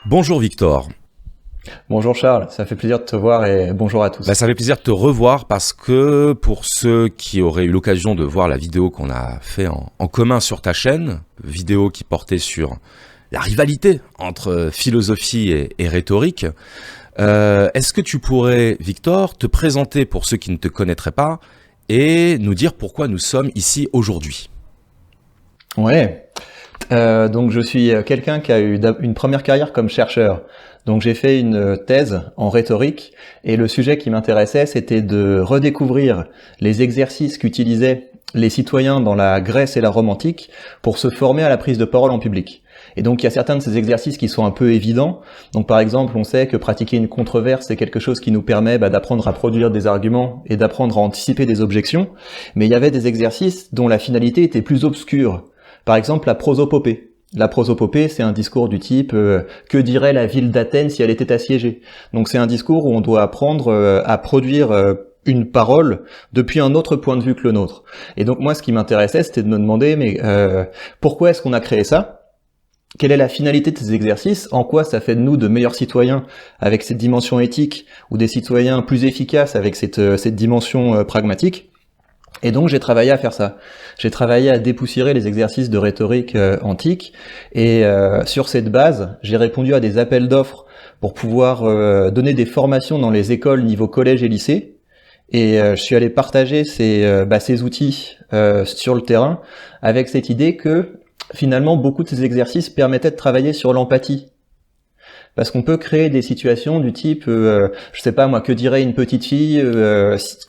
Bonjour Victor. Bonjour Charles, ça fait plaisir de te voir et bonjour à tous. Ça fait plaisir de te revoir parce que pour ceux qui auraient eu l'occasion de voir la vidéo qu'on a fait en commun sur ta chaîne, vidéo qui portait sur la rivalité entre philosophie et rhétorique, est-ce que tu pourrais, Victor, te présenter pour ceux qui ne te connaîtraient pas et nous dire pourquoi nous sommes ici aujourd'hui? Ouais, donc je suis quelqu'un qui a eu une première carrière comme chercheur. Donc j'ai fait une thèse en rhétorique et le sujet qui m'intéressait, c'était de redécouvrir les exercices qu'utilisaient les citoyens dans la Grèce et la Rome antique pour se former à la prise de parole en public. Et donc il y a certains de ces exercices qui sont un peu évidents. Donc par exemple, on sait que pratiquer une controverse, c'est quelque chose qui nous permet d'apprendre à produire des arguments et d'apprendre à anticiper des objections. Mais il y avait des exercices dont la finalité était plus obscure. Par exemple, la prosopopée. La prosopopée, c'est un discours du type que dirait la ville d'Athènes si elle était assiégée. Donc c'est un discours où on doit apprendre à produire une parole depuis un autre point de vue que le nôtre. Et donc moi, ce qui m'intéressait, c'était de me demander, mais pourquoi est-ce qu'on a créé ça ? Quelle est la finalité de ces exercices? En quoi ça fait de nous de meilleurs citoyens avec cette dimension éthique ou des citoyens plus efficaces avec cette dimension pragmatique? Et donc j'ai travaillé à faire ça. J'ai travaillé à dépoussiérer les exercices de rhétorique antique et sur cette base, j'ai répondu à des appels d'offres pour pouvoir donner des formations dans les écoles niveau collège et lycée. Et je suis allé partager ces outils sur le terrain avec cette idée que finalement beaucoup de ces exercices permettaient de travailler sur l'empathie. Parce qu'on peut créer des situations du type, je sais pas moi, que dirait une petite fille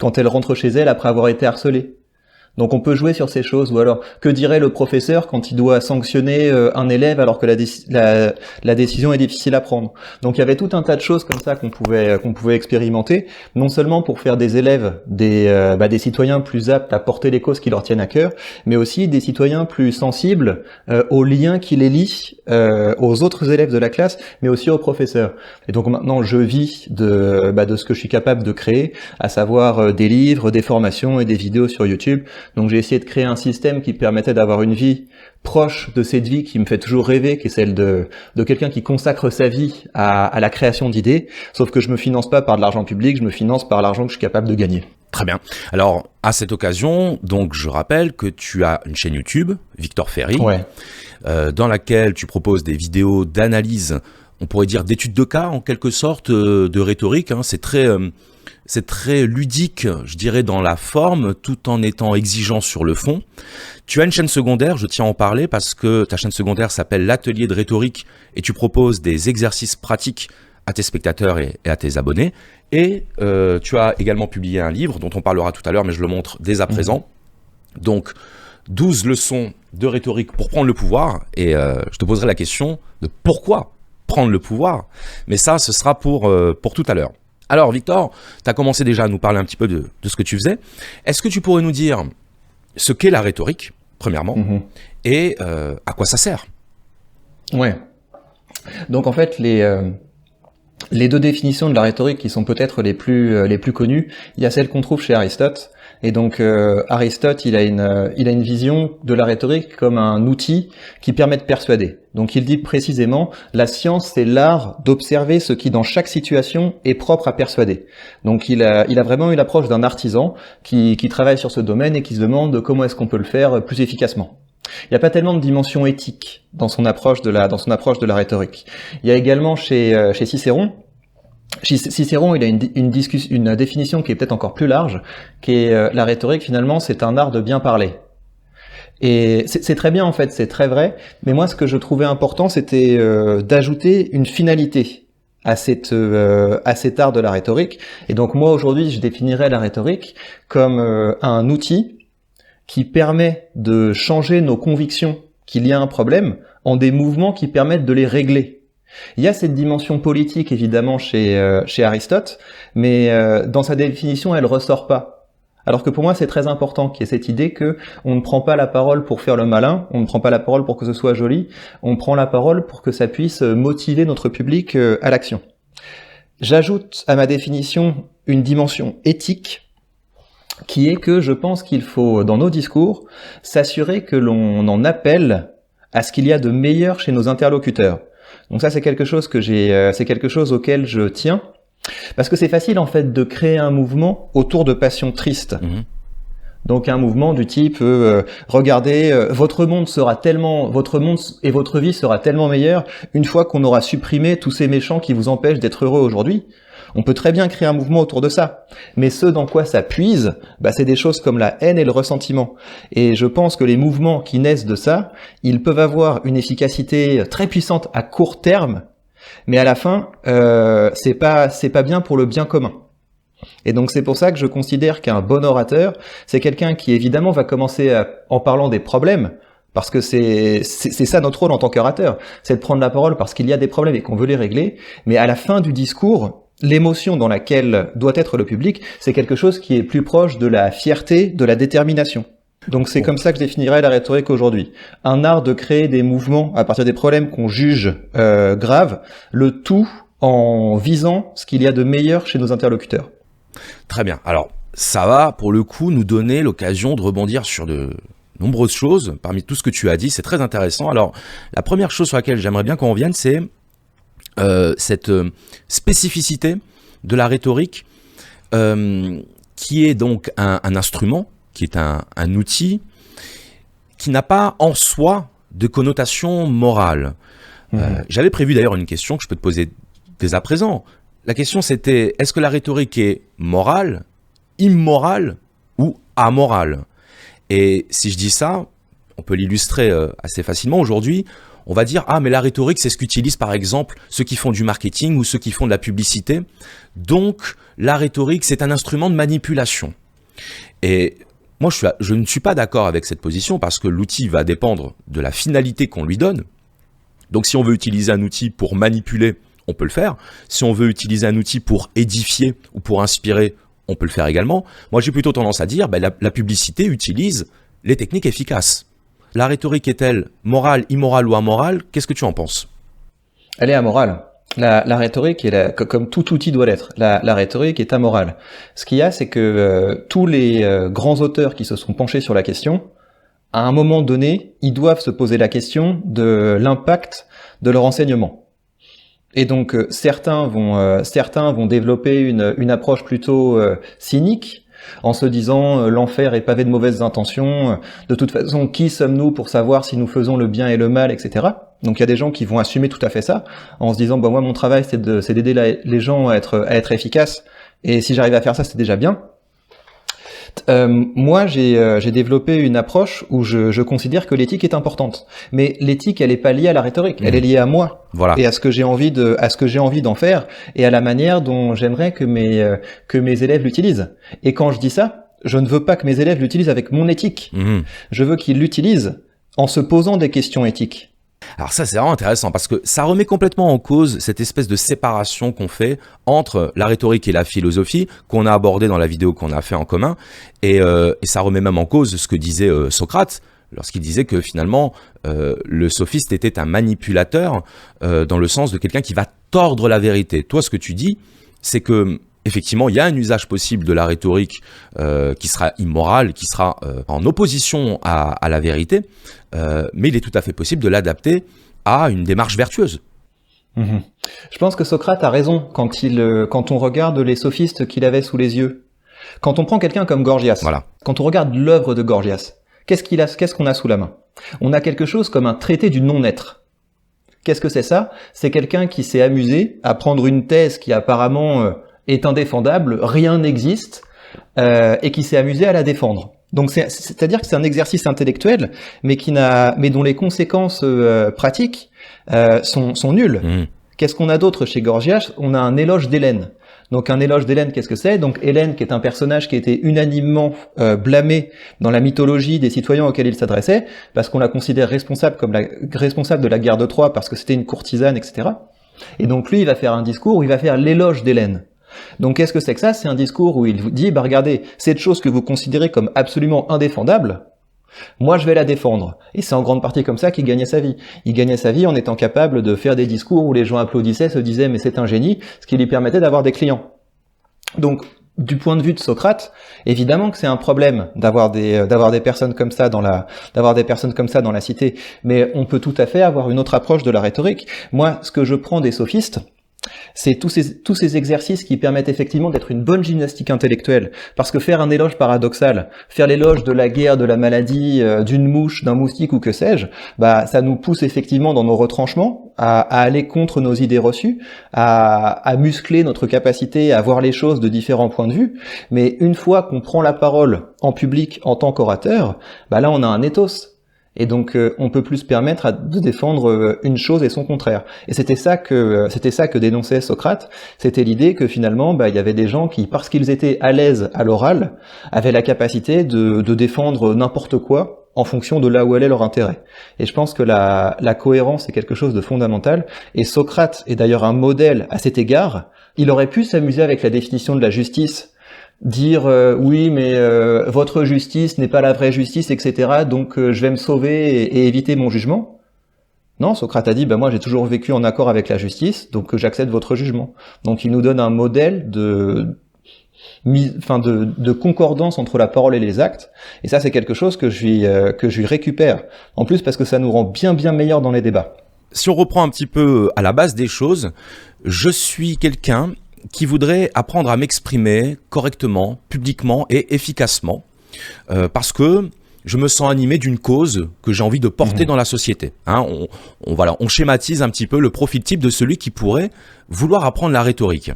quand elle rentre chez elle après avoir été harcelée. Donc on peut jouer sur ces choses, ou alors que dirait le professeur quand il doit sanctionner un élève alors que la décision est difficile à prendre. Donc il y avait tout un tas de choses comme ça qu'on pouvait expérimenter, non seulement pour faire des élèves des citoyens plus aptes à porter les causes qui leur tiennent à cœur, mais aussi des citoyens plus sensibles aux liens qui les lient aux autres élèves de la classe, mais aussi aux professeurs. Et donc maintenant je vis de ce que je suis capable de créer, à savoir des livres, des formations et des vidéos sur YouTube. Donc j'ai essayé de créer un système qui permettait d'avoir une vie proche de cette vie qui me fait toujours rêver, qui est celle de quelqu'un qui consacre sa vie à la création d'idées, sauf que je me finance pas par de l'argent public, je me finance par l'argent que je suis capable de gagner. Très bien. Alors, à cette occasion, donc je rappelle que tu as une chaîne YouTube, Victor Ferry, Ouais. Dans laquelle tu proposes des vidéos d'analyse, on pourrait dire d'études de cas en quelque sorte, de rhétorique. Hein. C'est très ludique, je dirais, dans la forme, tout en étant exigeant sur le fond. Tu as une chaîne secondaire, je tiens à en parler, parce que ta chaîne secondaire s'appelle l'Atelier de rhétorique et tu proposes des exercices pratiques à tes spectateurs et à tes abonnés. Et tu as également publié un livre dont on parlera tout à l'heure, mais je le montre dès à présent. Donc, 12 leçons de rhétorique pour prendre le pouvoir. Et je te poserai la question de pourquoi prendre le pouvoir. Mais ça, ce sera pour tout à l'heure. Alors Victor, tu as commencé déjà à nous parler un petit peu de ce que tu faisais. Est-ce que tu pourrais nous dire ce qu'est la rhétorique, premièrement, et à quoi ça sert? Ouais. Donc en fait, les deux définitions de la rhétorique qui sont peut-être les plus connues, il y a celle qu'on trouve chez Aristote. Et donc Aristote, il a une vision de la rhétorique comme un outil qui permet de persuader. Donc il dit précisément, la science c'est l'art d'observer ce qui dans chaque situation est propre à persuader. Donc il a vraiment eu l'approche d'un artisan qui travaille sur ce domaine et qui se demande comment est-ce qu'on peut le faire plus efficacement. Il n'y a pas tellement de dimension éthique dans son approche de la rhétorique. Il y a également chez Cicéron. Cicéron, il a une définition qui est peut-être encore plus large, qui est la rhétorique finalement, c'est un art de bien parler. Et c'est très bien en fait, c'est très vrai, mais moi ce que je trouvais important, c'était d'ajouter une finalité à cet art de la rhétorique. Et donc moi aujourd'hui, je définirais la rhétorique comme un outil qui permet de changer nos convictions qu'il y a un problème en des mouvements qui permettent de les régler. Il y a cette dimension politique évidemment chez Aristote, mais dans sa définition, elle ressort pas. Alors que pour moi, c'est très important qu'il y ait cette idée que on ne prend pas la parole pour faire le malin, on ne prend pas la parole pour que ce soit joli, on prend la parole pour que ça puisse motiver notre public à l'action. J'ajoute à ma définition une dimension éthique qui est que je pense qu'il faut, dans nos discours, s'assurer que l'on en appelle à ce qu'il y a de meilleur chez nos interlocuteurs. Donc ça, c'est quelque chose c'est quelque chose auquel je tiens. Parce que c'est facile, en fait, de créer un mouvement autour de passions tristes. Donc un mouvement du type regardez, votre monde et votre vie sera tellement meilleure une fois qu'on aura supprimé tous ces méchants qui vous empêchent d'être heureux aujourd'hui. On peut très bien créer un mouvement autour de ça. Mais ce dans quoi ça puise, c'est des choses comme la haine et le ressentiment. Et je pense que les mouvements qui naissent de ça, ils peuvent avoir une efficacité très puissante à court terme, mais à la fin, c'est pas bien pour le bien commun. Et donc c'est pour ça que je considère qu'un bon orateur, c'est quelqu'un qui évidemment va commencer en parlant des problèmes, parce que c'est ça notre rôle en tant qu'orateur, c'est de prendre la parole parce qu'il y a des problèmes et qu'on veut les régler, mais à la fin du discours, l'émotion dans laquelle doit être le public, c'est quelque chose qui est plus proche de la fierté, de la détermination. Donc c'est comme ça que je définirais la rhétorique aujourd'hui. Un art de créer des mouvements à partir des problèmes qu'on juge graves, le tout en visant ce qu'il y a de meilleur chez nos interlocuteurs. Très bien. Alors, ça va, pour le coup, nous donner l'occasion de rebondir sur de nombreuses choses. Parmi tout ce que tu as dit, c'est très intéressant. Alors, la première chose sur laquelle j'aimerais bien qu'on revienne, c'est cette spécificité de la rhétorique qui est donc un instrument, qui est un outil qui n'a pas en soi de connotation morale. J'avais prévu d'ailleurs une question que je peux te poser dès à présent. La question c'était, est-ce que la rhétorique est morale, immorale ou amorale? Et si je dis ça, on peut l'illustrer assez facilement aujourd'hui. On va dire, ah mais la rhétorique c'est ce qu'utilisent par exemple ceux qui font du marketing ou ceux qui font de la publicité. Donc la rhétorique c'est un instrument de manipulation. Et moi je ne suis pas d'accord avec cette position parce que l'outil va dépendre de la finalité qu'on lui donne. Donc si on veut utiliser un outil pour manipuler, on peut le faire. Si on veut utiliser un outil pour édifier ou pour inspirer, on peut le faire également. Moi, j'ai plutôt tendance à dire, la publicité utilise les techniques efficaces. La rhétorique est-elle morale, immorale ou amorale? Qu'est-ce que tu en penses? Elle est amorale. La rhétorique, comme tout outil doit l'être, la rhétorique est amorale. Ce qu'il y a, c'est que tous les grands auteurs qui se sont penchés sur la question, à un moment donné, ils doivent se poser la question de l'impact de leur enseignement. Et donc certains vont développer une approche plutôt cynique en se disant l'enfer est pavé de mauvaises intentions, de toute façon qui sommes-nous pour savoir si nous faisons le bien et le mal, etc. Donc il y a des gens qui vont assumer tout à fait ça en se disant moi mon travail c'est d'aider les gens à être efficaces et si j'arrive à faire ça c'est déjà bien. Moi, j'ai développé une approche où je considère que l'éthique est importante. Mais l'éthique, elle est pas liée à la rhétorique, elle est liée à moi. Voilà. Et à ce que j'ai envie d'en faire et à la manière dont j'aimerais que mes élèves l'utilisent. Et quand je dis ça, je ne veux pas que mes élèves l'utilisent avec mon éthique. Je veux qu'ils l'utilisent en se posant des questions éthiques. Alors ça c'est vraiment intéressant parce que ça remet complètement en cause cette espèce de séparation qu'on fait entre la rhétorique et la philosophie qu'on a abordé dans la vidéo qu'on a fait en commun et ça remet même en cause ce que disait Socrate lorsqu'il disait que finalement le sophiste était un manipulateur dans le sens de quelqu'un qui va tordre la vérité. Toi ce que tu dis c'est que effectivement, il y a un usage possible de la rhétorique qui sera immoral, qui sera en opposition à la vérité, mais il est tout à fait possible de l'adapter à une démarche vertueuse. Je pense que Socrate a raison quand on regarde les sophistes qu'il avait sous les yeux. Quand on prend quelqu'un comme Gorgias, voilà. Quand on regarde l'œuvre de Gorgias, qu'est-ce qu'on a sous la main? On a quelque chose comme un traité du non-être. Qu'est-ce que c'est ça? C'est quelqu'un qui s'est amusé à prendre une thèse qui apparemment est indéfendable, rien n'existe, et qui s'est amusé à la défendre. Donc c'est-à-dire que c'est un exercice intellectuel, mais dont les conséquences pratiques sont nulles. Qu'est-ce qu'on a d'autre chez Gorgias? On a un éloge d'Hélène. Donc un éloge d'Hélène, qu'est-ce que c'est? Donc Hélène, qui est un personnage qui a été unanimement blâmé dans la mythologie des citoyens auxquels il s'adressait, parce qu'on la considère responsable de la guerre de Troie, parce que c'était une courtisane, etc. Et donc lui, il va faire un discours où il va faire l'éloge d'Hélène. Donc qu'est-ce que c'est que ça? C'est un discours où il vous dit, regardez, cette chose que vous considérez comme absolument indéfendable, moi je vais la défendre. Et c'est en grande partie comme ça qu'il gagnait sa vie. Il gagnait sa vie en étant capable de faire des discours où les gens applaudissaient, se disaient mais c'est un génie, ce qui lui permettait d'avoir des clients. Donc du point de vue de Socrate, évidemment que c'est un problème d'avoir des personnes comme ça dans la cité, mais on peut tout à fait avoir une autre approche de la rhétorique. Moi, ce que je prends des sophistes, c'est tous ces exercices qui permettent effectivement d'être une bonne gymnastique intellectuelle. Parce que faire un éloge paradoxal, faire l'éloge de la guerre, de la maladie, d'une mouche, d'un moustique ou que sais-je, bah, ça nous pousse effectivement dans nos retranchements, à aller contre nos idées reçues, à muscler notre capacité à voir les choses de différents points de vue. Mais une fois qu'on prend la parole en public en tant qu'orateur, bah là on a un ethos. Et donc on peut plus se permettre de défendre une chose et son contraire. Et c'était ça que dénonçait Socrate. C'était l'idée que finalement, il y avait des gens qui, parce qu'ils étaient à l'aise à l'oral, avaient la capacité de défendre n'importe quoi en fonction de là où allait leur intérêt. Et je pense que la cohérence est quelque chose de fondamental. Et Socrate est d'ailleurs un modèle à cet égard. Il aurait pu s'amuser avec la définition de la justice, dire oui mais votre justice n'est pas la vraie justice, etc. Donc je vais me sauver et éviter mon jugement. Non, Socrate a dit moi j'ai toujours vécu en accord avec la justice, donc j'accepte votre jugement. Donc il nous donne un modèle de concordance entre la parole et les actes, et ça c'est quelque chose que je lui récupère. En plus parce que ça nous rend bien meilleurs dans les débats. Si on reprend un petit peu à la base des choses, je suis quelqu'un qui voudrait apprendre à m'exprimer correctement, publiquement et efficacement, parce que je me sens animé d'une cause que j'ai envie de porter dans la société. Hein, on schématise un petit peu le profil type de celui qui pourrait vouloir apprendre la rhétorique.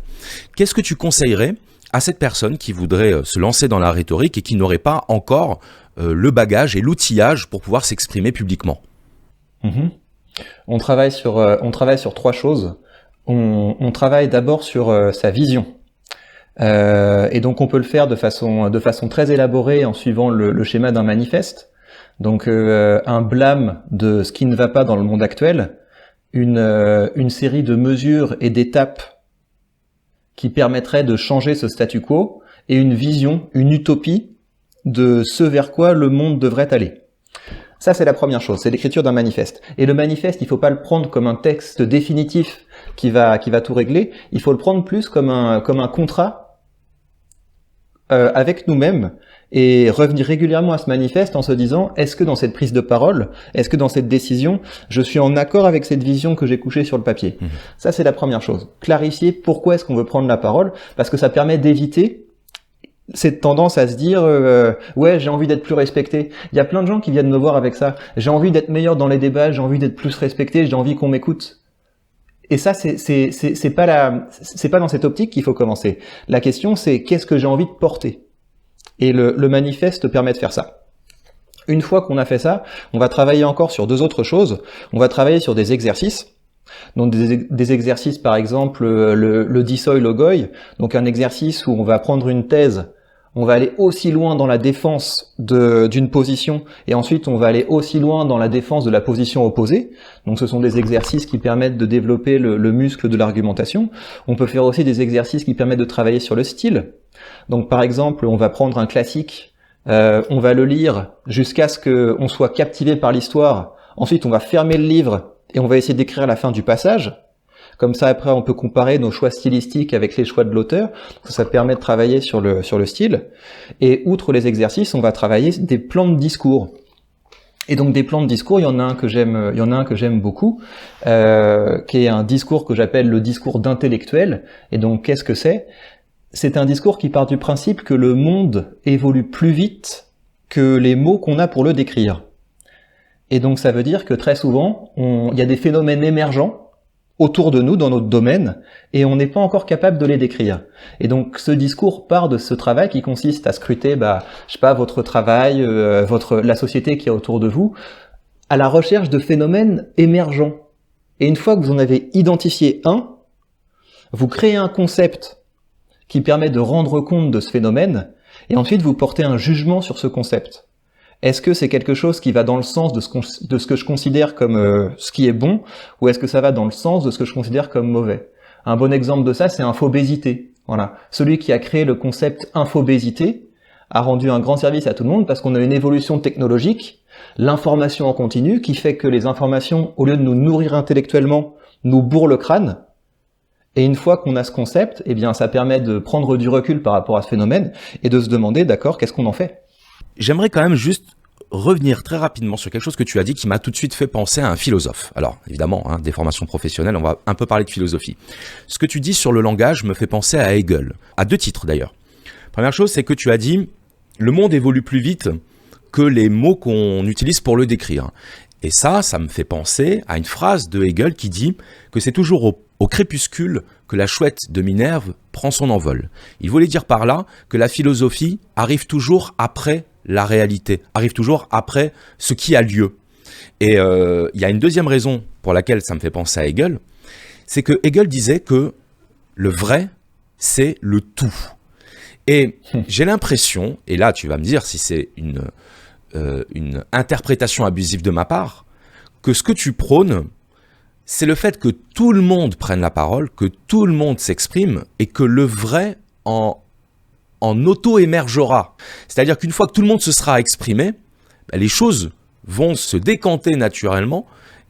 Qu'est-ce que tu conseillerais à cette personne qui voudrait se lancer dans la rhétorique et qui n'aurait pas encore le bagage et l'outillage pour pouvoir s'exprimer publiquement? On travaille sur trois choses. On travaille d'abord sur sa vision. Et donc on peut le faire de façon très élaborée en suivant le schéma d'un manifeste. Donc un blâme de ce qui ne va pas dans le monde actuel, une série de mesures et d'étapes qui permettraient de changer ce statu quo, et une vision, une utopie de ce vers quoi le monde devrait aller. Ça, c'est la première chose, c'est l'écriture d'un manifeste. Et le manifeste, il faut pas le prendre comme un texte définitif qui va tout régler, il faut le prendre plus comme un contrat avec nous-mêmes, et revenir régulièrement à ce manifeste en se disant, est-ce que dans cette prise de parole, est-ce que dans cette décision, je suis en accord avec cette vision que j'ai couchée sur le papier? Ça, c'est la première chose. Clarifier pourquoi est-ce qu'on veut prendre la parole, parce que ça permet d'éviter cette tendance à se dire ouais, j'ai envie d'être plus respecté. Il y a plein de gens qui viennent me voir avec ça. J'ai envie d'être meilleur dans les débats, j'ai envie d'être plus respecté, j'ai envie qu'on m'écoute. Et ça, c'est pas dans cette optique qu'il faut commencer. La question, c'est qu'est-ce que j'ai envie de porter. Et le manifeste permet de faire ça. Une fois qu'on a fait ça, on va travailler encore sur deux autres choses. On va travailler sur des exercices. Donc des exercices, par exemple, le dissoi logoi, donc un exercice où on va prendre une thèse, on va aller aussi loin dans la défense d'une position, et ensuite on va aller aussi loin dans la défense de la position opposée. Donc ce sont des exercices qui permettent de développer le muscle de l'argumentation. On peut faire aussi des exercices qui permettent de travailler sur le style. Donc par exemple, on va prendre un classique, on va le lire jusqu'à ce qu'on soit captivé par l'histoire. Ensuite, on va fermer le livre et on va essayer d'écrire la fin du passage. Comme ça, après, on peut comparer nos choix stylistiques avec les choix de l'auteur. Ça permet de travailler sur le style. Et outre les exercices, on va travailler des plans de discours. Et donc des plans de discours, il y en a un que j'aime beaucoup, qui est un discours que j'appelle le discours d'intellectuel. Et donc, qu'est-ce que c'est? C'est un discours qui part du principe que le monde évolue plus vite que les mots qu'on a pour le décrire. Et donc ça veut dire que très souvent, il y a des phénomènes émergents autour de nous, dans notre domaine, et on n'est pas encore capable de les décrire. Et donc ce discours part de ce travail qui consiste à scruter, je sais pas, votre travail, la société qui est autour de vous, à la recherche de phénomènes émergents. Et une fois que vous en avez identifié un, vous créez un concept qui permet de rendre compte de ce phénomène, et ensuite vous portez un jugement sur ce concept. Est-ce que c'est quelque chose qui va dans le sens de ce que je considère comme ce qui est bon, ou est-ce que ça va dans le sens de ce que je considère comme mauvais? Un bon exemple de ça, c'est infobésité. Voilà. Celui qui a créé le concept infobésité a rendu un grand service à tout le monde parce qu'on a une évolution technologique, l'information en continu, qui fait que les informations, au lieu de nous nourrir intellectuellement, nous bourrent le crâne. Et une fois qu'on a ce concept, eh bien, ça permet de prendre du recul par rapport à ce phénomène et de se demander, d'accord, qu'est-ce qu'on en fait? J'aimerais quand même juste revenir très rapidement sur quelque chose que tu as dit qui m'a tout de suite fait penser à un philosophe. Alors, évidemment, des formations professionnelles, on va un peu parler de philosophie. Ce que tu dis sur le langage me fait penser à Hegel, à 2 titres d'ailleurs. Première chose, c'est que tu as dit « le monde évolue plus vite que les mots qu'on utilise pour le décrire ». Et ça me fait penser à une phrase de Hegel qui dit que c'est toujours au crépuscule que la chouette de Minerve prend son envol. Il voulait dire par là que la philosophie arrive toujours après la réalité, arrive toujours après ce qui a lieu. Et il y a une deuxième raison pour laquelle ça me fait penser à Hegel, c'est que Hegel disait que le vrai, c'est le tout. Et j'ai l'impression, et là tu vas me dire si c'est une interprétation abusive de ma part, que ce que tu prônes, c'est le fait que tout le monde prenne la parole, que tout le monde s'exprime et que le vrai en auto-émergera. C'est-à-dire qu'une fois que tout le monde se sera exprimé, les choses vont se décanter naturellement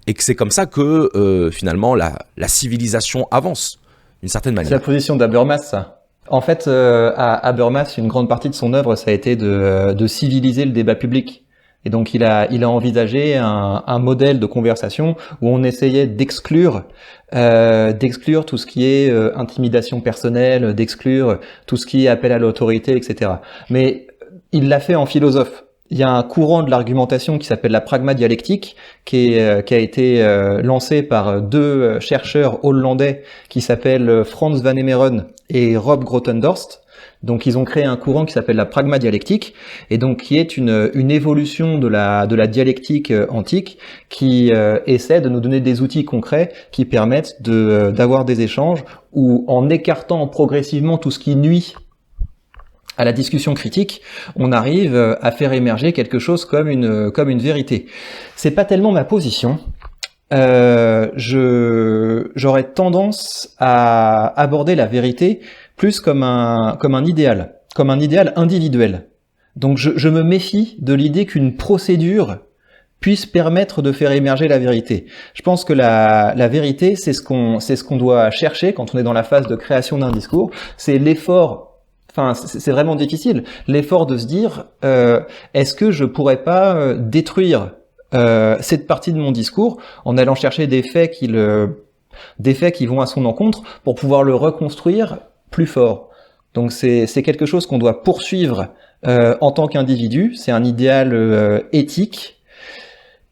et que c'est comme ça que finalement la civilisation avance d'une certaine manière. C'est la position d'Habermas, ça. En fait, à Habermas, une grande partie de son œuvre, ça a été de civiliser le débat public. Et donc, il a envisagé un modèle de conversation où on essayait d'exclure tout ce qui est intimidation personnelle, d'exclure tout ce qui est appel à l'autorité, etc. Mais il l'a fait en philosophe. Il y a un courant de l'argumentation qui s'appelle la pragmadialectique, qui a été lancé par 2 chercheurs hollandais qui s'appellent Frans van Emeren et Rob Grotendorst. Donc ils ont créé un courant qui s'appelle la pragmadialectique, et donc qui est une évolution de la dialectique antique qui essaie de nous donner des outils concrets qui permettent d'avoir des échanges où, en écartant progressivement tout ce qui nuit à la discussion critique, on arrive à faire émerger quelque chose comme une vérité. C'est pas tellement ma position. J'aurais tendance à aborder la vérité plus comme un idéal individuel. Donc je me méfie de l'idée qu'une procédure puisse permettre de faire émerger la vérité. Je pense que la vérité, c'est ce qu'on doit chercher quand on est dans la phase de création d'un discours. C'est l'effort. Enfin, c'est vraiment difficile. L'effort de se dire, est-ce que je pourrais pas détruire cette partie de mon discours en allant chercher des faits qui vont à son encontre pour pouvoir le reconstruire plus fort. Donc c'est quelque chose qu'on doit poursuivre en tant qu'individu. C'est un idéal éthique.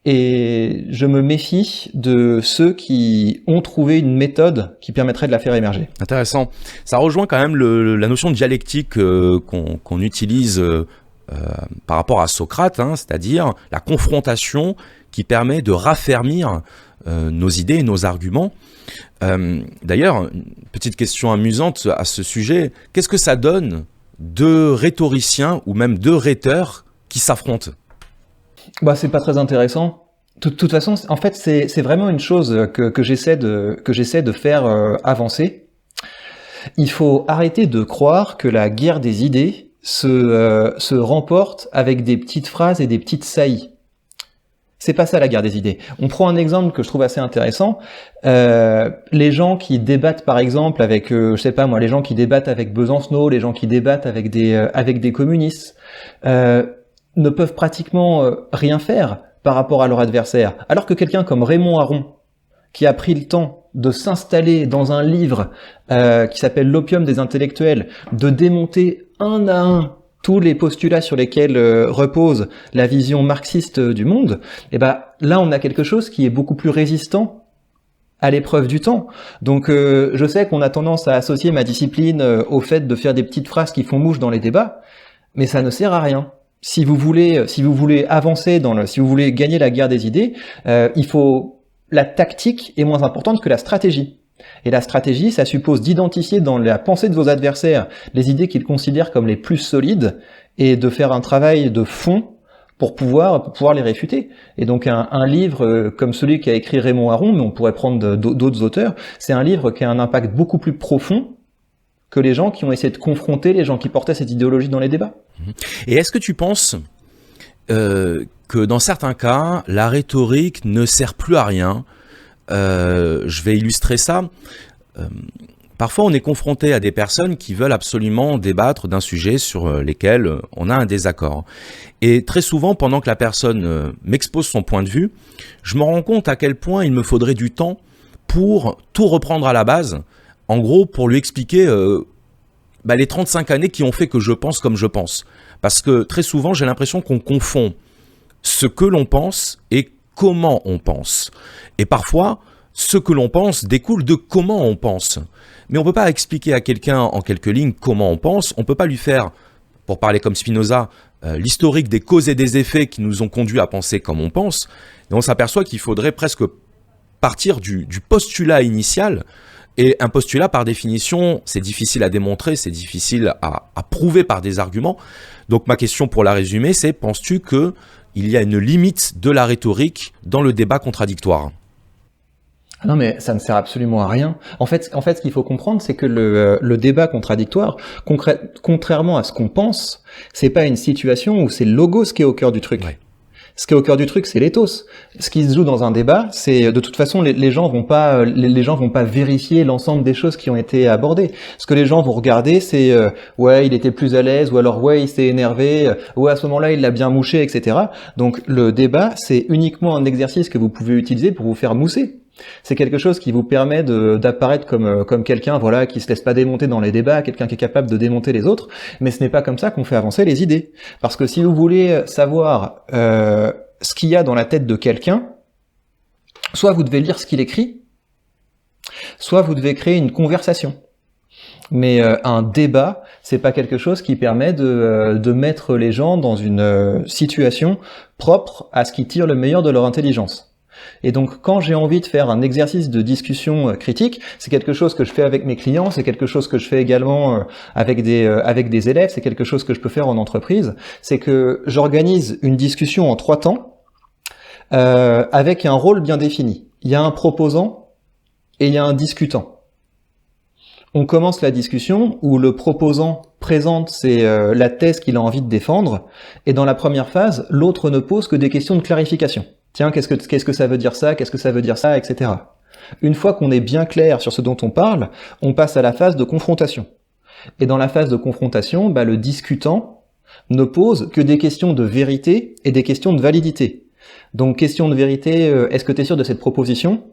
Et je me méfie de ceux qui ont trouvé une méthode qui permettrait de la faire émerger. Intéressant. Ça rejoint quand même la notion de dialectique qu'on utilise par rapport à Socrate, c'est-à-dire la confrontation qui permet de raffermir nos idées et nos arguments. D'ailleurs, une petite question amusante à ce sujet, qu'est-ce que ça donne de rhétoriciens ou même de rhéteurs qui s'affrontent ? Bah, c'est pas très intéressant. De toute façon, en fait, c'est vraiment une chose que j'essaie de faire avancer. Il faut arrêter de croire que la guerre des idées se remporte avec des petites phrases et des petites saillies. C'est pas ça la guerre des idées. On prend un exemple que je trouve assez intéressant. Les gens qui débattent, par exemple, avec, je sais pas moi, les gens qui débattent avec Besancenot, les gens qui débattent avec des communistes, ne peuvent pratiquement rien faire par rapport à leur adversaire. Alors que quelqu'un comme Raymond Aron, qui a pris le temps de s'installer dans un livre qui s'appelle L'opium des intellectuels, de démonter un à un tous les postulats sur lesquels repose la vision marxiste du monde, et ben là on a quelque chose qui est beaucoup plus résistant à l'épreuve du temps. Donc je sais qu'on a tendance à associer ma discipline au fait de faire des petites phrases qui font mouche dans les débats, mais ça ne sert à rien. Si vous voulez avancer si vous voulez gagner la guerre des idées, la tactique est moins importante que la stratégie. Et la stratégie, ça suppose d'identifier dans la pensée de vos adversaires les idées qu'ils considèrent comme les plus solides et de faire un travail de fond pour pouvoir les réfuter. Et donc un livre comme celui qu'a écrit Raymond Aron, mais on pourrait prendre d'autres auteurs, c'est un livre qui a un impact beaucoup plus profond que les gens qui ont essayé de confronter les gens qui portaient cette idéologie dans les débats. Et est-ce que tu penses que dans certains cas, la rhétorique ne sert plus à rien ? Je vais illustrer ça. Parfois, on est confronté à des personnes qui veulent absolument débattre d'un sujet sur lesquels on a un désaccord. Et très souvent, pendant que la personne m'expose son point de vue, je me rends compte à quel point il me faudrait du temps pour tout reprendre à la base. En gros, pour lui expliquer les 35 années qui ont fait que je pense comme je pense. Parce que très souvent, j'ai l'impression qu'on confond ce que l'on pense et comment on pense. Et parfois, ce que l'on pense découle de comment on pense. Mais on ne peut pas expliquer à quelqu'un en quelques lignes comment on pense. On ne peut pas lui faire, pour parler comme Spinoza, l'historique des causes et des effets qui nous ont conduits à penser comme on pense. Et on s'aperçoit qu'il faudrait presque partir du postulat initial. Et un postulat, par définition, c'est difficile à démontrer, c'est difficile à prouver par des arguments. Donc ma question pour la résumer, c'est: penses-tu qu'il y a une limite de la rhétorique dans le débat contradictoire ? Non, mais ça ne sert absolument à rien. En fait, ce qu'il faut comprendre, c'est que le débat contradictoire, contrairement à ce qu'on pense, c'est pas une situation où c'est le logos qui est au cœur du truc. Ouais. Ce qui est au cœur du truc, c'est l'éthos. Ce qui se joue dans un débat, c'est de toute façon les gens vont pas vérifier l'ensemble des choses qui ont été abordées. Ce que les gens vont regarder, c'est ouais, il était plus à l'aise, ou alors ouais, il s'est énervé, ouais, à ce moment-là, il l'a bien mouché, etc. Donc le débat, c'est uniquement un exercice que vous pouvez utiliser pour vous faire mousser. C'est quelque chose qui vous permet d'apparaître comme quelqu'un, voilà, qui se laisse pas démonter dans les débats, quelqu'un qui est capable de démonter les autres. Mais ce n'est pas comme ça qu'on fait avancer les idées. Parce que si vous voulez savoir ce qu'il y a dans la tête de quelqu'un, soit vous devez lire ce qu'il écrit, soit vous devez créer une conversation. Mais un débat, c'est pas quelque chose qui permet de mettre les gens dans une situation propre à ce qui tire le meilleur de leur intelligence. Et donc, quand j'ai envie de faire un exercice de discussion critique, c'est quelque chose que je fais avec mes clients, c'est quelque chose que je fais également avec des élèves, c'est quelque chose que je peux faire en entreprise, c'est que j'organise une discussion en 3 temps avec un rôle bien défini. Il y a un proposant et il y a un discutant. On commence la discussion où le proposant présente la thèse qu'il a envie de défendre, et dans la première phase, l'autre ne pose que des questions de clarification. Tiens, qu'est-ce que ça veut dire ça, qu'est-ce que ça veut dire ça, etc. Une fois qu'on est bien clair sur ce dont on parle, on passe à la phase de confrontation. Et dans la phase de confrontation, le discutant ne pose que des questions de vérité et des questions de validité. Donc, question de vérité, est-ce que tu es sûr de cette proposition ?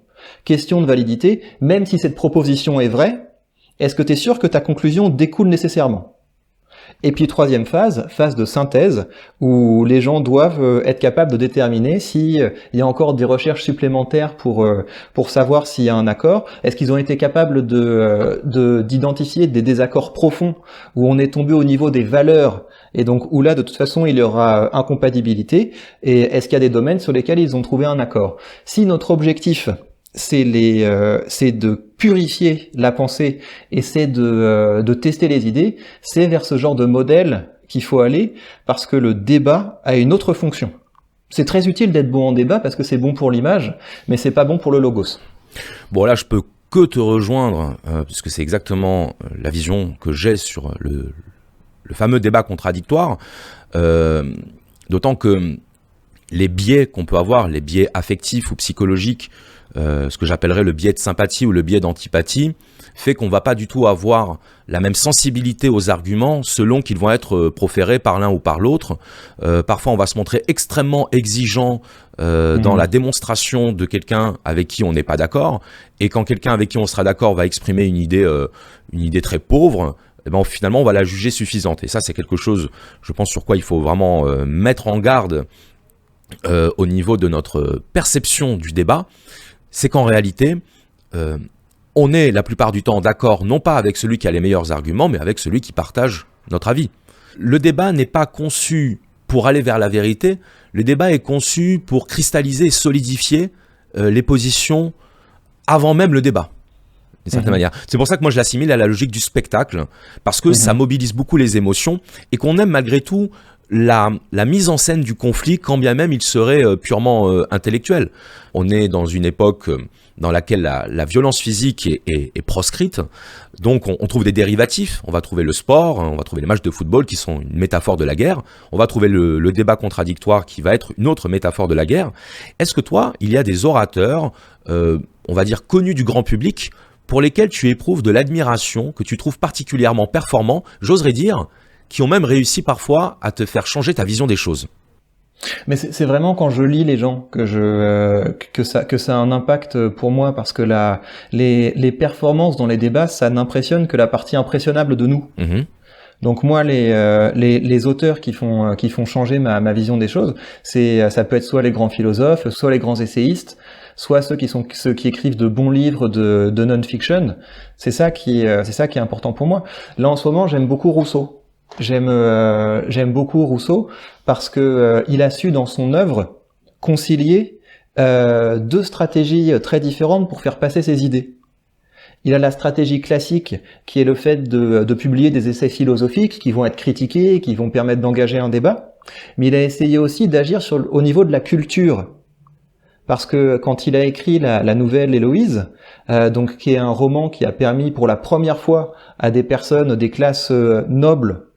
Question de validité, même si cette proposition est vraie, est-ce que tu es sûr que ta conclusion découle nécessairement ? Et puis troisième phase de synthèse, où les gens doivent être capables de déterminer s'il y a encore des recherches supplémentaires pour savoir s'il y a un accord. Est-ce qu'ils ont été capables d'identifier des désaccords profonds, où on est tombé au niveau des valeurs, et donc où là de toute façon il y aura incompatibilité, et est-ce qu'il y a des domaines sur lesquels ils ont trouvé un accord. Si notre objectif c'est de purifier la pensée et c'est de tester les idées, c'est vers ce genre de modèle qu'il faut aller, parce que le débat a une autre fonction. C'est très utile d'être bon en débat parce que c'est bon pour l'image, mais c'est pas bon pour le logos. Bon, là je peux que te rejoindre, puisque c'est exactement la vision que j'ai sur le fameux débat contradictoire, d'autant que les biais qu'on peut avoir, les biais affectifs ou psychologiques, ce que j'appellerais le biais de sympathie ou le biais d'antipathie, fait qu'on va pas du tout avoir la même sensibilité aux arguments selon qu'ils vont être proférés par l'un ou par l'autre. Parfois, on va se montrer extrêmement exigeant dans la démonstration de quelqu'un avec qui on n'est pas d'accord, et quand quelqu'un avec qui on sera d'accord va exprimer une idée très pauvre, finalement, on va la juger suffisante. Et ça, c'est quelque chose, je pense, sur quoi il faut vraiment mettre en garde au niveau de notre perception du débat. C'est qu'en réalité, on est la plupart du temps d'accord, non pas avec celui qui a les meilleurs arguments, mais avec celui qui partage notre avis. Le débat n'est pas conçu pour aller vers la vérité, le débat est conçu pour cristalliser et solidifier les positions avant même le débat, d'une certaine manière. C'est pour ça que moi je l'assimile à la logique du spectacle, parce que ça mobilise beaucoup les émotions, et qu'on aime malgré tout la mise en scène du conflit, quand bien même il serait purement intellectuel. On est dans une époque dans laquelle la violence physique est proscrite, donc on trouve des dérivatifs. On va trouver le sport, on va trouver les matchs de football qui sont une métaphore de la guerre, on va trouver le débat contradictoire qui va être une autre métaphore de la guerre. Est-ce que toi, il y a des orateurs, on va dire connus du grand public, pour lesquels tu éprouves de l'admiration, que tu trouves particulièrement performants, j'oserais dire, qui ont même réussi parfois à te faire changer ta vision des choses? Mais c'est vraiment quand je lis les gens que ça a un impact pour moi, parce que les performances dans les débats, ça n'impressionne que la partie impressionnable de nous. Mhm. Donc moi, les auteurs qui font changer ma vision des choses, ça peut être soit les grands philosophes, soit les grands essayistes, soit ceux qui écrivent de bons livres de non-fiction. C'est ça qui est important pour moi. Là en ce moment, j'aime beaucoup Rousseau. J'aime beaucoup Rousseau parce que il a su dans son œuvre concilier deux stratégies très différentes pour faire passer ses idées. Il a la stratégie classique qui est le fait de publier des essais philosophiques qui vont être critiqués, qui vont permettre d'engager un débat, mais il a essayé aussi d'agir au niveau de la culture. Parce que quand il a écrit la nouvelle Héloïse, donc qui est un roman qui a permis pour la première fois à des personnes des classes nobles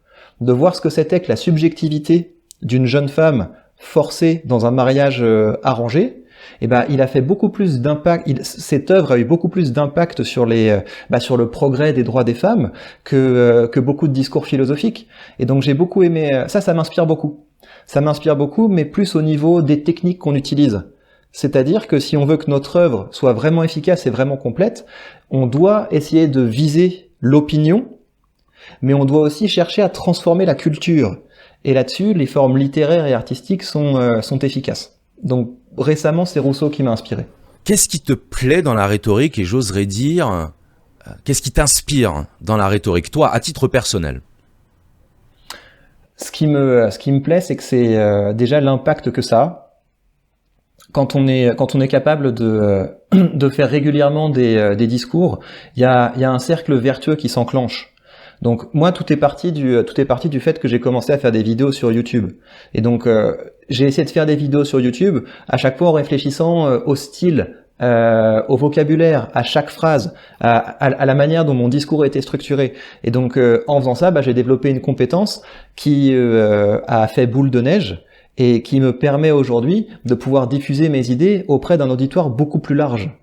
de voir ce que c'était que la subjectivité d'une jeune femme forcée dans un mariage arrangé, et ben il a fait beaucoup plus d'impact. Cette œuvre a eu beaucoup plus d'impact sur sur le progrès des droits des femmes que beaucoup de discours philosophiques. Et donc j'ai beaucoup aimé ça m'inspire beaucoup. Ça m'inspire beaucoup, mais plus au niveau des techniques qu'on utilise. C'est-à-dire que si on veut que notre œuvre soit vraiment efficace et vraiment complète, on doit essayer de viser l'opinion, mais on doit aussi chercher à transformer la culture. Et là-dessus, les formes littéraires et artistiques sont efficaces. Donc récemment, c'est Rousseau qui m'a inspiré. Qu'est-ce qui te plaît dans la rhétorique, et j'oserais dire, qu'est-ce qui t'inspire dans la rhétorique, toi, à titre personnel? Ce qui me plaît, c'est que c'est déjà l'impact que ça a. Quand on est capable de faire régulièrement des discours, il y a un cercle vertueux qui s'enclenche. Donc moi, tout est parti du fait que j'ai commencé à faire des vidéos sur YouTube. Et donc j'ai essayé de faire des vidéos sur YouTube à chaque fois en réfléchissant au style, au vocabulaire, à chaque phrase, à la manière dont mon discours était structuré. Et donc en faisant ça, j'ai développé une compétence qui a fait boule de neige et qui me permet aujourd'hui de pouvoir diffuser mes idées auprès d'un auditoire beaucoup plus large.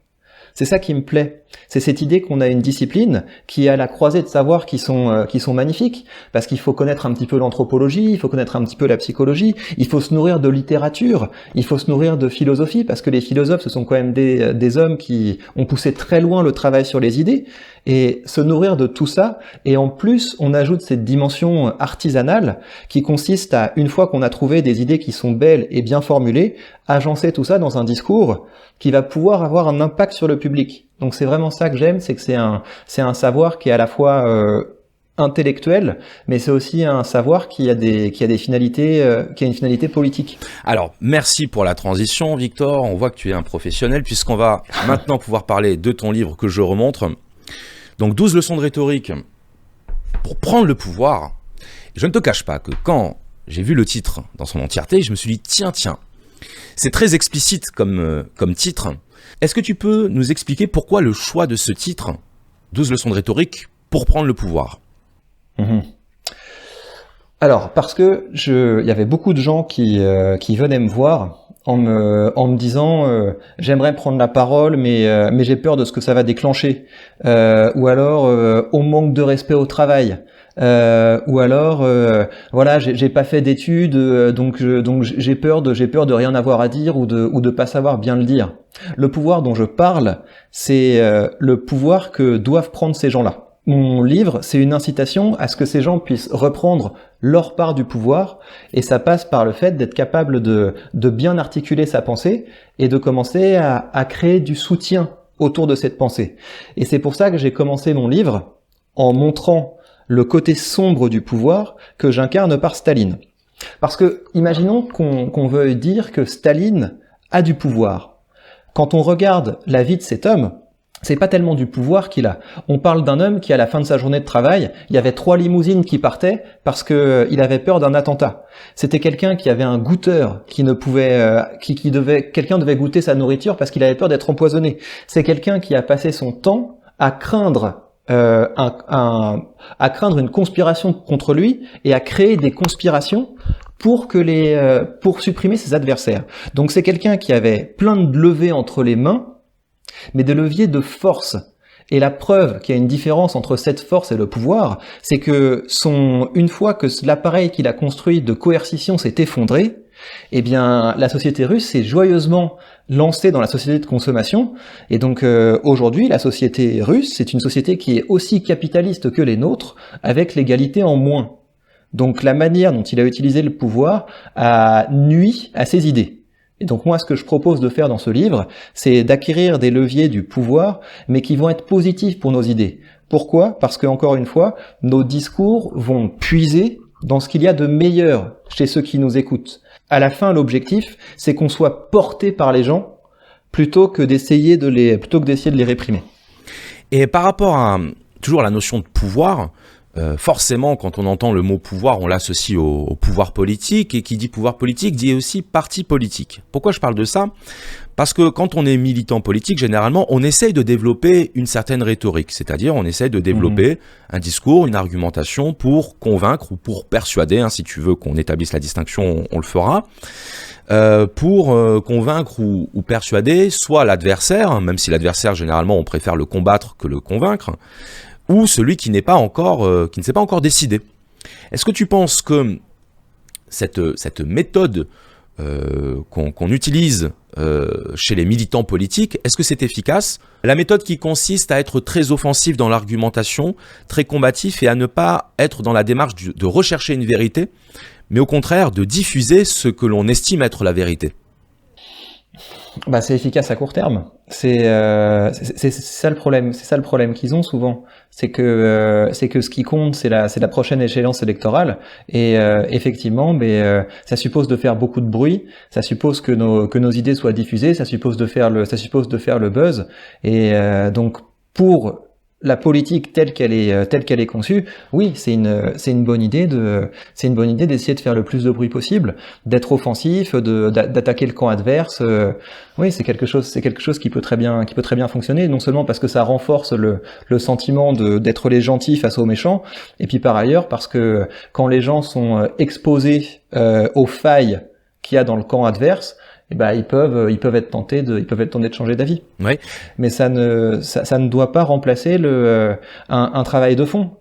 C'est ça qui me plaît. C'est cette idée qu'on a une discipline qui est à la croisée de savoirs qui sont magnifiques, parce qu'il faut connaître un petit peu l'anthropologie, il faut connaître un petit peu la psychologie, il faut se nourrir de littérature, il faut se nourrir de philosophie, parce que les philosophes, ce sont quand même des hommes qui ont poussé très loin le travail sur les idées, et se nourrir de tout ça, et en plus, on ajoute cette dimension artisanale qui consiste à, une fois qu'on a trouvé des idées qui sont belles et bien formulées, agencer tout ça dans un discours qui va pouvoir avoir un impact sur le public. Donc c'est vraiment ça que j'aime, c'est que c'est un savoir qui est à la fois intellectuel, mais c'est aussi un savoir qui a une finalité politique. Alors, merci pour la transition, Victor. On voit que tu es un professionnel, puisqu'on va maintenant pouvoir parler de ton livre que je remontre. Donc, 12 leçons de rhétorique pour prendre le pouvoir. Je ne te cache pas que quand j'ai vu le titre dans son entièreté, je me suis dit, tiens, c'est très explicite comme titre. Est-ce que tu peux nous expliquer pourquoi le choix de ce titre, 12 leçons de rhétorique pour prendre le pouvoir? Alors, parce que il y avait beaucoup de gens qui venaient me voir en me disant j'aimerais prendre la parole, mais j'ai peur de ce que ça va déclencher, ou alors on manque de respect au travail. Ou alors voilà, j'ai pas fait d'études, donc j'ai peur de rien avoir à dire ou de pas savoir bien le dire. Le pouvoir dont je parle, c'est le pouvoir que doivent prendre ces gens-là. Mon livre, c'est une incitation à ce que ces gens puissent reprendre leur part du pouvoir, et ça passe par le fait d'être capable de bien articuler sa pensée et de commencer à créer du soutien autour de cette pensée. Et c'est pour ça que j'ai commencé mon livre en montrant le côté sombre du pouvoir que j'incarne par Staline. Parce que, imaginons qu'on veuille dire que Staline a du pouvoir. Quand on regarde la vie de cet homme, c'est pas tellement du pouvoir qu'il a. On parle d'un homme qui, à la fin de sa journée de travail, il y avait 3 limousines qui partaient parce que il avait peur d'un attentat. C'était quelqu'un qui avait un goûteur qui ne pouvait, quelqu'un devait goûter sa nourriture parce qu'il avait peur d'être empoisonné. C'est quelqu'un qui a passé son temps à craindre une conspiration contre lui et à créer des conspirations pour supprimer ses adversaires. Donc c'est quelqu'un qui avait plein de leviers entre les mains, mais des leviers de force. Et la preuve qu'il y a une différence entre cette force et le pouvoir, c'est que une fois que l'appareil qu'il a construit de coercition s'est effondré, eh bien, la société russe s'est joyeusement lancée dans la société de consommation. Et donc, aujourd'hui, la société russe, c'est une société qui est aussi capitaliste que les nôtres, avec l'égalité en moins. Donc, la manière dont il a utilisé le pouvoir a nui à ses idées. Et donc moi, ce que je propose de faire dans ce livre, c'est d'acquérir des leviers du pouvoir, mais qui vont être positifs pour nos idées. Pourquoi ? Parce que, encore une fois, nos discours vont puiser dans ce qu'il y a de meilleur chez ceux qui nous écoutent. À la fin, l'objectif, c'est qu'on soit porté par les gens plutôt que d'essayer de les réprimer. Et par rapport à toujours la notion de pouvoir, forcément, quand on entend le mot pouvoir, on l'associe au pouvoir politique, et qui dit pouvoir politique dit aussi parti politique. Pourquoi je parle de ça ? Parce que quand on est militant politique, généralement, on essaye de développer une certaine rhétorique, c'est-à-dire on essaye de développer un discours, une argumentation pour convaincre ou pour persuader, si tu veux qu'on établisse la distinction, on le fera, pour convaincre ou persuader soit l'adversaire, même si l'adversaire, généralement, on préfère le combattre que le convaincre, ou celui qui ne s'est pas encore décidé. Est-ce que tu penses que cette méthode qu'on utilise chez les militants politiques, est-ce que c'est efficace ? La méthode qui consiste à être très offensif dans l'argumentation, très combatif, et à ne pas être dans la démarche de rechercher une vérité, mais au contraire de diffuser ce que l'on estime être la vérité. C'est efficace à court terme. C'est ça le problème. C'est ça le problème qu'ils ont souvent. C'est que ce qui compte, c'est la prochaine échéance électorale. Et effectivement, ça suppose de faire beaucoup de bruit. Ça suppose que nos idées soient diffusées. Ça suppose de faire le buzz. Et donc pour la politique telle qu'elle est conçue, oui, c'est une bonne idée d'essayer de faire le plus de bruit possible, d'être offensif, d'attaquer le camp adverse. Oui, c'est quelque chose qui peut très bien fonctionner, non seulement parce que ça renforce le sentiment d'être les gentils face aux méchants, et puis par ailleurs parce que quand les gens sont exposés aux failles qu'il y a dans le camp adverse, ils peuvent être tentés de changer d'avis. Oui. Mais ça ne doit pas remplacer un travail de fond.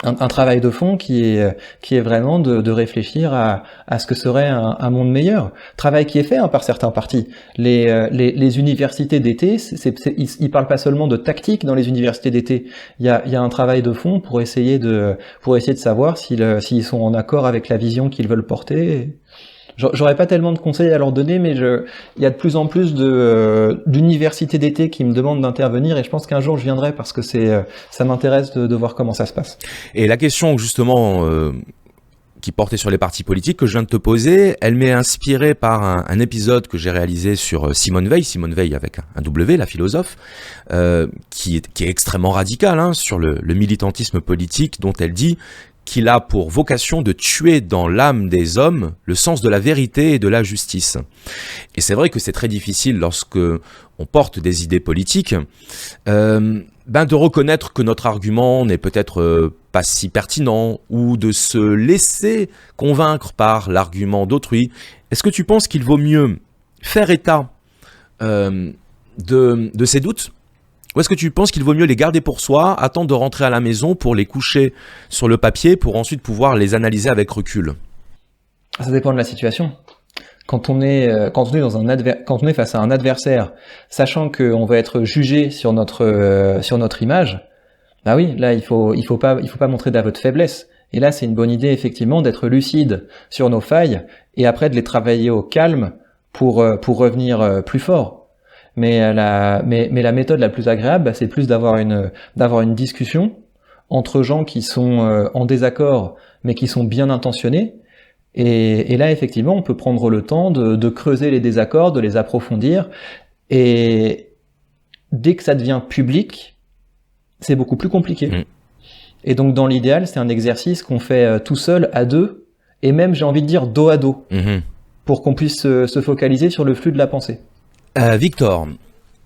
Un travail de fond qui est vraiment de réfléchir à ce que serait un monde meilleur. Travail qui est fait par certains partis. Les universités d'été, ils parlent pas seulement de tactique dans les universités d'été. Il y a un travail de fond pour essayer de savoir s'ils sont en accord avec la vision qu'ils veulent porter. J'aurais pas tellement de conseils à leur donner, mais il y a de plus en plus d'universités d'été qui me demandent d'intervenir, et je pense qu'un jour je viendrai parce que ça m'intéresse de voir comment ça se passe. Et la question justement qui portait sur les partis politiques que je viens de te poser, elle m'est inspirée par un épisode que j'ai réalisé sur Simone Veil avec un W, la philosophe, qui est extrêmement radicale sur le militantisme politique, dont elle dit qu'il a pour vocation de tuer dans l'âme des hommes le sens de la vérité et de la justice. Et c'est vrai que c'est très difficile lorsque on porte des idées politiques, de reconnaître que notre argument n'est peut-être pas si pertinent, ou de se laisser convaincre par l'argument d'autrui. Est-ce que tu penses qu'il vaut mieux faire état de ces doutes ? Ou est-ce que tu penses qu'il vaut mieux les garder pour soi, attendre de rentrer à la maison pour les coucher sur le papier, pour ensuite pouvoir les analyser avec recul ? Ça dépend de la situation. Quand on est face à un adversaire, sachant qu'on va être jugé sur notre image, oui, là il faut pas montrer d'aveu de faiblesse. Et là, c'est une bonne idée effectivement d'être lucide sur nos failles et après de les travailler au calme pour revenir plus fort. Mais la méthode la plus agréable, c'est plus d'avoir une discussion entre gens qui sont en désaccord, mais qui sont bien intentionnés. Et là, effectivement, on peut prendre le temps de creuser les désaccords, de les approfondir. Et dès que ça devient public, c'est beaucoup plus compliqué. Et donc, dans l'idéal, c'est un exercice qu'on fait tout seul, à deux, et même, j'ai envie de dire, dos à dos, pour qu'on puisse se focaliser sur le flux de la pensée. Victor,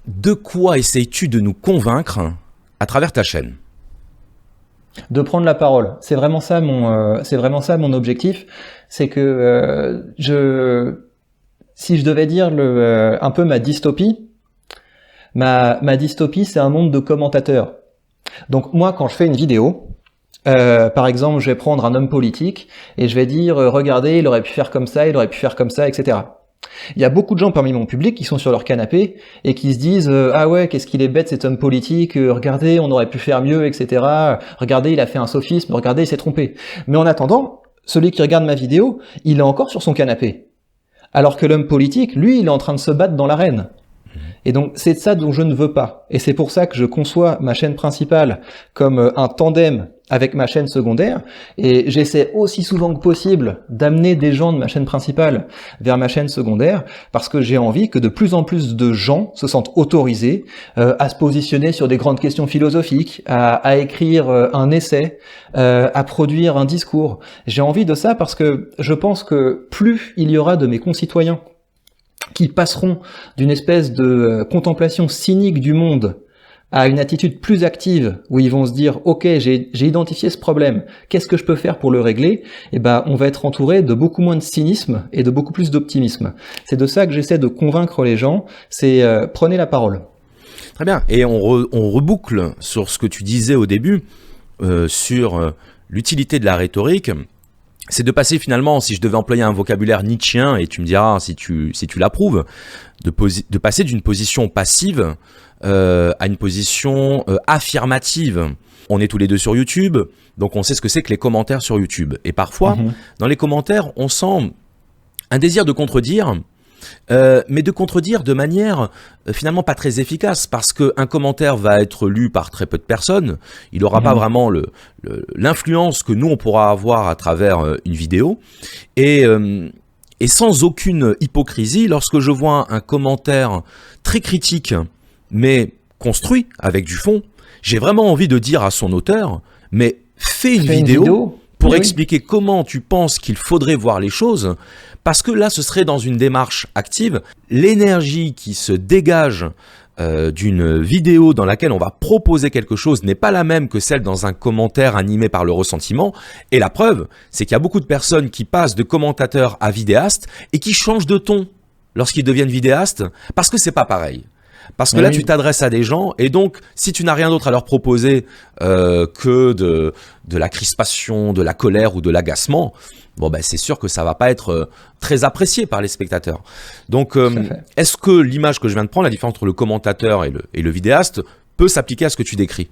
de quoi essayes-tu de nous convaincre à travers ta chaîne ? De prendre la parole. C'est vraiment ça mon objectif. C'est que si je devais dire un peu ma dystopie, Ma dystopie, c'est un monde de commentateurs. Donc moi, quand je fais une vidéo, par exemple, je vais prendre un homme politique et je vais dire regardez, il aurait pu faire comme ça, il aurait pu faire comme ça, etc. Il y a beaucoup de gens parmi mon public qui sont sur leur canapé et qui se disent ah ouais, qu'est-ce qu'il est bête cet homme politique, regardez, on aurait pu faire mieux, etc. Regardez, il a fait un sophisme, regardez, il s'est trompé. Mais en attendant, celui qui regarde ma vidéo, il est encore sur son canapé. Alors que l'homme politique, lui, il est en train de se battre dans l'arène. Et donc, c'est de ça dont je ne veux pas. Et c'est pour ça que je conçois ma chaîne principale comme un tandem avec ma chaîne secondaire. Et j'essaie aussi souvent que possible d'amener des gens de ma chaîne principale vers ma chaîne secondaire, parce que j'ai envie que de plus en plus de gens se sentent autorisés à se positionner sur des grandes questions philosophiques, à écrire un essai, à produire un discours. J'ai envie de ça parce que je pense que plus il y aura de mes concitoyens qui passeront d'une espèce de contemplation cynique du monde à une attitude plus active, où ils vont se dire « Ok, j'ai identifié ce problème, qu'est-ce que je peux faire pour le régler ?» Eh ben, on va être entouré de beaucoup moins de cynisme et de beaucoup plus d'optimisme. C'est de ça que j'essaie de convaincre les gens, c'est prenez la parole. Très bien, et on reboucle sur ce que tu disais au début, sur l'utilité de la rhétorique. C'est de passer finalement, si je devais employer un vocabulaire nietzschéen, et tu me diras si tu l'approuves, de passer d'une position passive à une position affirmative. On est tous les deux sur YouTube, donc on sait ce que c'est que les commentaires sur YouTube. Et parfois, dans les commentaires, on sent un désir de contredire, mais de contredire de manière finalement pas très efficace, parce qu'un commentaire va être lu par très peu de personnes, il n'aura pas vraiment l'influence que nous on pourra avoir à travers une vidéo, et sans aucune hypocrisie, lorsque je vois un commentaire très critique, mais construit avec du fond, j'ai vraiment envie de dire à son auteur, mais fais une vidéo pour expliquer comment tu penses qu'il faudrait voir les choses, parce que là, ce serait dans une démarche active. L'énergie qui se dégage d'une vidéo dans laquelle on va proposer quelque chose n'est pas la même que celle dans un commentaire animé par le ressentiment. Et la preuve, c'est qu'il y a beaucoup de personnes qui passent de commentateurs à vidéastes et qui changent de ton lorsqu'ils deviennent vidéastes, parce que c'est pas pareil. Parce que là, tu t'adresses à des gens, et donc, si tu n'as rien d'autre à leur proposer que de la crispation, de la colère ou de l'agacement, bon, ben, c'est sûr que ça va pas être très apprécié par les spectateurs. Donc, est-ce que l'image que je viens de prendre, la différence entre le commentateur et le vidéaste, peut s'appliquer à ce que tu décris ?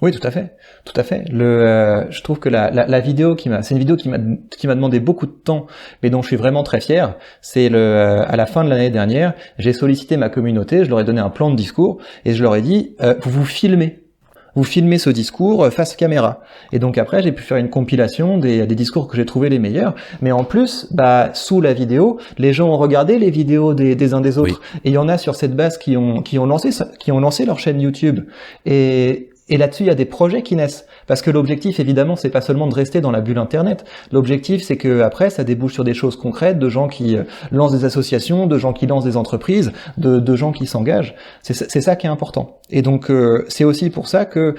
Oui, tout à fait, tout à fait. Je trouve que la vidéo c'est une vidéo qui m'a demandé beaucoup de temps, mais dont je suis vraiment très fier. C'est à la fin de l'année dernière, j'ai sollicité ma communauté, je leur ai donné un plan de discours et je leur ai dit vous filmez ce discours face caméra. Et donc après, j'ai pu faire une compilation des discours que j'ai trouvé les meilleurs. Mais en plus, sous la vidéo, les gens ont regardé les vidéos des uns des autres. Oui. Et il y en a sur cette base qui ont lancé leur chaîne YouTube. Et là-dessus, il y a des projets qui naissent. Parce que l'objectif, évidemment, c'est pas seulement de rester dans la bulle Internet. L'objectif, c'est que après, ça débouche sur des choses concrètes, de gens qui lancent des associations, de gens qui lancent des entreprises, de gens qui s'engagent. C'est ça qui est important. Et donc, c'est aussi pour ça que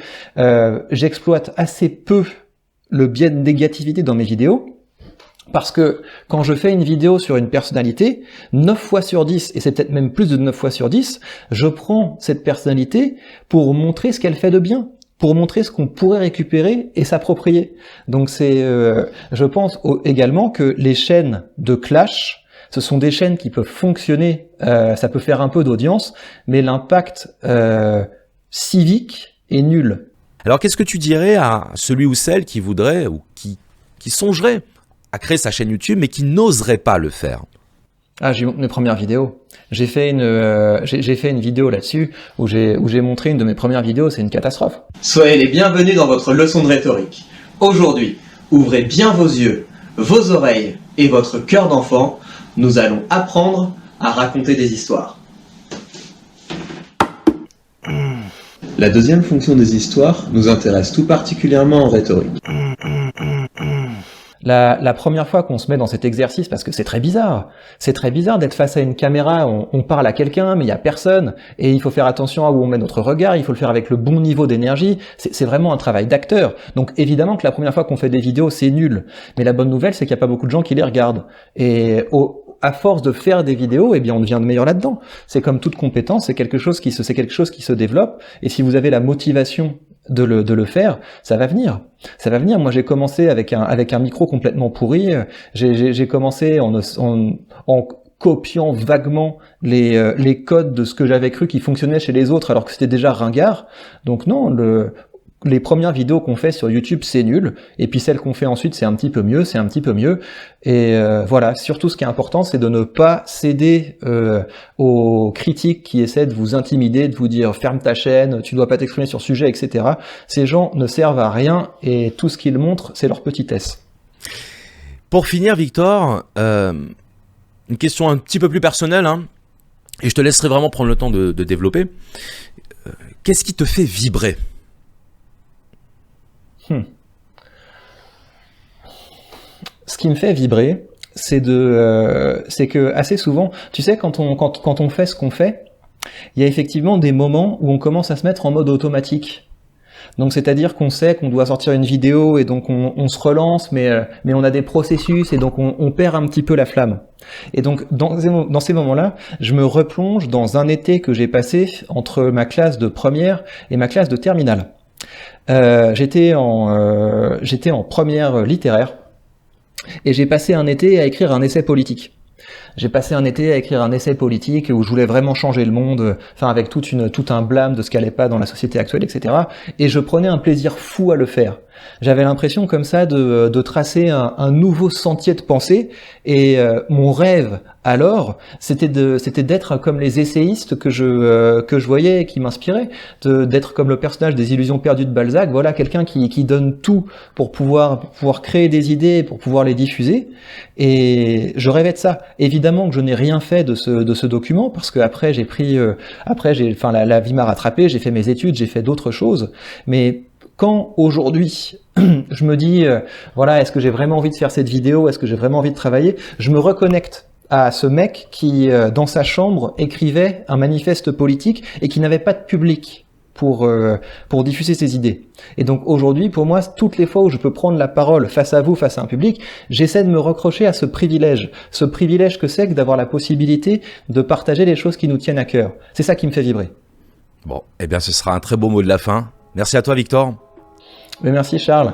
j'exploite assez peu le biais de négativité dans mes vidéos. Parce que quand je fais une vidéo sur une personnalité, 9 fois sur 10, et c'est peut-être même plus de 9 fois sur 10, je prends cette personnalité pour montrer ce qu'elle fait de bien, pour montrer ce qu'on pourrait récupérer et s'approprier. Donc je pense également que les chaînes de clash, ce sont des chaînes qui peuvent fonctionner, ça peut faire un peu d'audience, mais l'impact civique est nul. Alors qu'est-ce que tu dirais à celui ou celle qui voudrait ou qui songerait à créer sa chaîne YouTube, mais qui n'oserait pas le faire? Ah, j'ai mes premières vidéos. J'ai fait une vidéo là-dessus où j'ai montré une de mes premières vidéos, c'est une catastrophe. Soyez les bienvenus dans votre leçon de rhétorique. Aujourd'hui, ouvrez bien vos yeux, vos oreilles et votre cœur d'enfant. Nous allons apprendre à raconter des histoires. La deuxième fonction des histoires nous intéresse tout particulièrement en rhétorique. La première fois qu'on se met dans cet exercice, parce que c'est très bizarre d'être face à une caméra, on parle à quelqu'un, mais il y a personne, et il faut faire attention à où on met notre regard, il faut le faire avec le bon niveau d'énergie, c'est vraiment un travail d'acteur. Donc évidemment que la première fois qu'on fait des vidéos, c'est nul, mais la bonne nouvelle, c'est qu'il n'y a pas beaucoup de gens qui les regardent. Et à force de faire des vidéos, eh bien, on devient de meilleur là-dedans. C'est comme toute compétence, c'est quelque chose qui se développe. Et si vous avez la motivation de le faire, ça va venir. Ça va venir. Moi, j'ai commencé avec un micro complètement pourri. J'ai commencé en copiant vaguement les codes de ce que j'avais cru qui fonctionnait chez les autres alors que c'était déjà ringard. Donc non, les premières vidéos qu'on fait sur YouTube, c'est nul. Et puis celles qu'on fait ensuite, c'est un petit peu mieux, Et voilà, surtout ce qui est important, c'est de ne pas céder aux critiques qui essaient de vous intimider, de vous dire « ferme ta chaîne, tu dois pas t'exprimer sur ce sujet, etc. » Ces gens ne servent à rien et tout ce qu'ils montrent, c'est leur petitesse. Pour finir, Victor, une question un petit peu plus personnelle, hein, et je te laisserai vraiment prendre le temps de développer. Qu'est-ce qui te fait vibrer ? Ce qui me fait vibrer, c'est que assez souvent, tu sais, quand on fait ce qu'on fait, il y a effectivement des moments où on commence à se mettre en mode automatique. Donc c'est-à-dire qu'on sait qu'on doit sortir une vidéo et donc on se relance, mais on a des processus et donc on perd un petit peu la flamme. Et donc dans ces moments-là, je me replonge dans un été que j'ai passé entre ma classe de première et ma classe de terminale. J'étais en première littéraire et j'ai passé un été à écrire un essai politique. J'ai passé un été à écrire un essai politique où je voulais vraiment changer le monde, enfin avec tout un blâme de ce qui allait pas dans la société actuelle, etc. Et je prenais un plaisir fou à le faire. J'avais l'impression comme ça de tracer un nouveau sentier de pensée. Et mon rêve alors, c'était d'être comme les essayistes que je voyais et qui m'inspiraient, d'être comme le personnage des Illusions perdues de Balzac. Voilà, quelqu'un qui donne tout pour pouvoir créer des idées, pour pouvoir les diffuser. Et je rêvais de ça. Évidemment que je n'ai rien fait de ce document parce que après la vie m'a rattrapé, j'ai fait mes études, j'ai fait d'autres choses. Mais quand aujourd'hui, je me dis, voilà, est-ce que j'ai vraiment envie de faire cette vidéo? Est-ce que j'ai vraiment envie de travailler? Je me reconnecte à ce mec qui, dans sa chambre, écrivait un manifeste politique et qui n'avait pas de public pour diffuser ses idées. Et donc aujourd'hui, pour moi, toutes les fois où je peux prendre la parole face à vous, face à un public, j'essaie de me recrocher à ce privilège que c'est que d'avoir la possibilité de partager les choses qui nous tiennent à cœur. C'est ça qui me fait vibrer. Bon, eh bien ce sera un très beau mot de la fin. Merci à toi, Victor. Mais merci Charles.